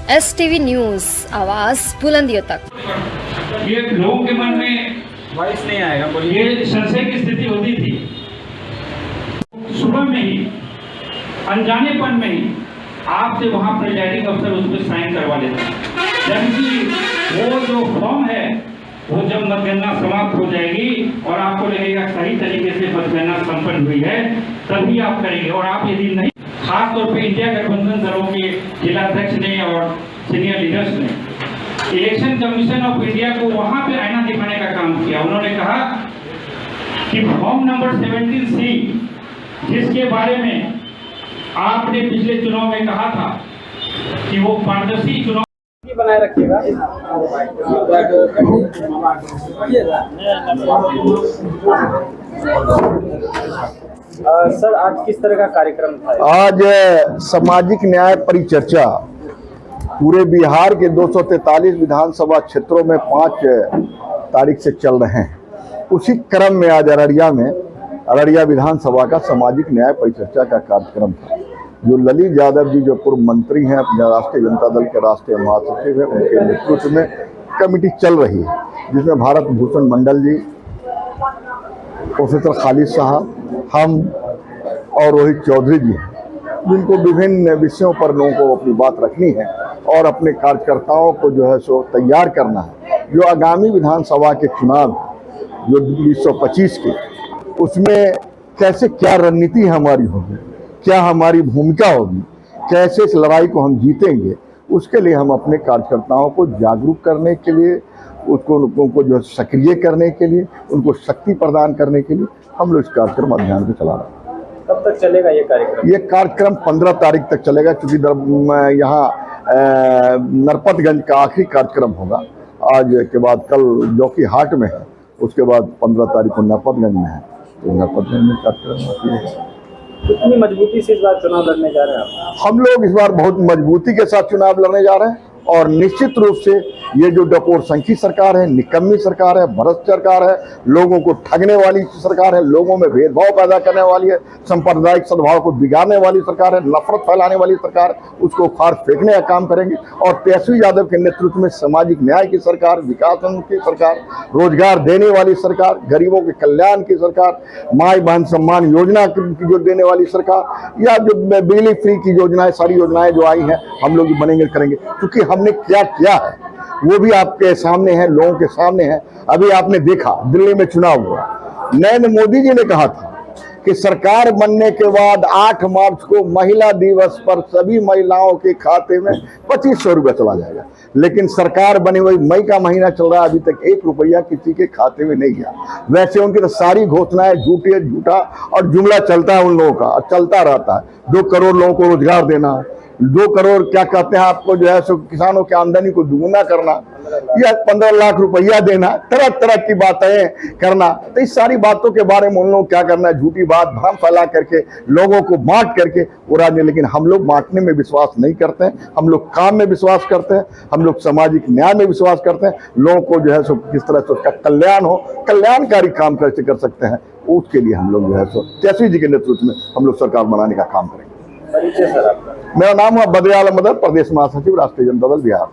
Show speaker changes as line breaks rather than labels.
STV news, आवाज बुलंदियों तक।
ये लोगों के मन में
वॉइस नहीं आएगा, बोलिए।
ये संशय की स्थिति होती थी। सुबह में ही अनजानेपन में ही आपसे वहां प्रिजाइडिंग अफसर उस पर साइन करवा लेते हैं, जबकि वो जो फॉर्म है वो जब मतगणना समाप्त हो जाएगी और आपको लगेगा सही तरीके से मतगणना संपन्न हुई है तभी आप करेंगे। और आप यदि नहीं, खासतौर पर इंडिया गठबंधन दलों के जिलाध्यक्ष ने और सीनियर लीडर्स ने इलेक्शन कमीशन ऑफ इंडिया को वहां पे आईना दिखाने का काम किया। उन्होंने कहा कि फॉर्म नंबर 17C, जिसके बारे में आपने पिछले चुनाव में कहा था कि वो पारदर्शी चुनाव
बनाए रखिएगा। सर, आज किस तरह का कार्यक्रम था?
आज सामाजिक न्याय परिचर्चा पूरे बिहार के 243 विधानसभा क्षेत्रों में 5 तारीख से चल रहे हैं। उसी क्रम में आज अररिया विधानसभा का सामाजिक न्याय परिचर्चा का कार्यक्रम था, जो ललित यादव जी जो पूर्व मंत्री हैं, अपने राष्ट्रीय जनता दल के राष्ट्रीय महासचिव हैं, उनके नेतृत्व में कमेटी चल रही है, जिसमें भारत भूषण मंडल जी, प्रोफेसर खालिद साहब, हम और रोहित चौधरी जी हैं, जिनको विभिन्न विषयों पर लोगों को अपनी बात रखनी है और अपने कार्यकर्ताओं को जो है सो तैयार करना है। जो आगामी विधानसभा के चुनाव जो 2025 के, उसमें कैसे क्या रणनीति हमारी होगी, क्या हमारी भूमिका होगी, कैसे इस लड़ाई को हम जीतेंगे, उसके लिए हम अपने कार्यकर्ताओं को जागरूक करने के लिए, उनको जो सक्रिय करने के लिए, उनको शक्ति प्रदान करने के लिए हम लोग इस कार्यक्रम अभियान को चला रहे हैं।
कब तक चलेगा ये कार्यक्रम?
ये कार्यक्रम 15 तारीख तक चलेगा, क्योंकि यहाँ नरपतगंज का आखिरी कार्यक्रम होगा। आज के बाद कल जोकी हाट में है, उसके बाद 15 तारीख को नरपतगंज में है, तो नरपतगंज में कार्यक्रम होती है।
कितनी मजबूती से इस बार चुनाव लड़ने जा रहे हैं आप?
हम लोग इस बार बहुत मजबूती के साथ चुनाव लड़ने जा रहे हैं और निश्चित रूप से ये जो डकोर संखी सरकार है, निकम्मी सरकार है, भ्रष्ट सरकार है, लोगों को ठगने वाली सरकार है, लोगों में भेदभाव पैदा करने वाली है, सांप्रदायिक सद्भाव को बिगाड़ने वाली सरकार है, नफरत फैलाने वाली सरकार है, उसको उखाड़ फेंकने का काम करेंगे। और तेजस्वी यादव के नेतृत्व में सामाजिक न्याय की सरकार, विकास की सरकार, रोजगार देने वाली सरकार, गरीबों के कल्याण की सरकार, माई बहन सम्मान योजना की जो देने वाली सरकार, या जो बिजली फ्री की योजनाएं, सारी योजनाएं जो आई हैं, हम लोग बनेंगे करेंगे। क्योंकि हमने क्या किया है वो भी आपके सामने है, लोगों के सामने है। अभी आपने देखा दिल्ली में चुनाव हुआ, नरेंद्र मोदी जी ने कहा था कि सरकार बनने के बाद 8 मार्च को महिला दिवस पर सभी महिलाओं के खाते में 2500 रुपया चला जाएगा, लेकिन सरकार बनी हुई मई का महीना चल रहा है, अभी तक 1 रुपया किसी के खाते में नहीं गया। वैसे उनकी तो सारी घोषणाएं झूठा और जुमला चलता है उन लोगों का, और चलता रहता है। 2 करोड़ लोगों को रोजगार देना, 2 करोड़ क्या कहते हैं आपको जो है सो किसानों की आमदनी को दुगुना करना, या 15 लाख रुपया देना, तरह तरह की बातें करना। तो इस सारी बातों के बारे में उन लोग क्या करना है, झूठी बात भ्रम फैला करके लोगों को बांट करके उड़ाने। लेकिन हम लोग बांटने में विश्वास नहीं करते हैं, हम लोग काम में विश्वास करते हैं, हम लोग सामाजिक न्याय में विश्वास करते हैं। लोगों को जो है सो किस तरह से उसका कल्याण हो, कल्याणकारी काम कैसे कर सकते हैं, उसके लिए हम लोग जो है सो तेजस्वी जी के नेतृत्व में हम लोग सरकार बनाने का काम करेंगे।
परिचय सर आपका?
मेरा नाम है बद्रियाल अहमद, प्रदेश महासचिव, राष्ट्रीय जनता दल बिहार।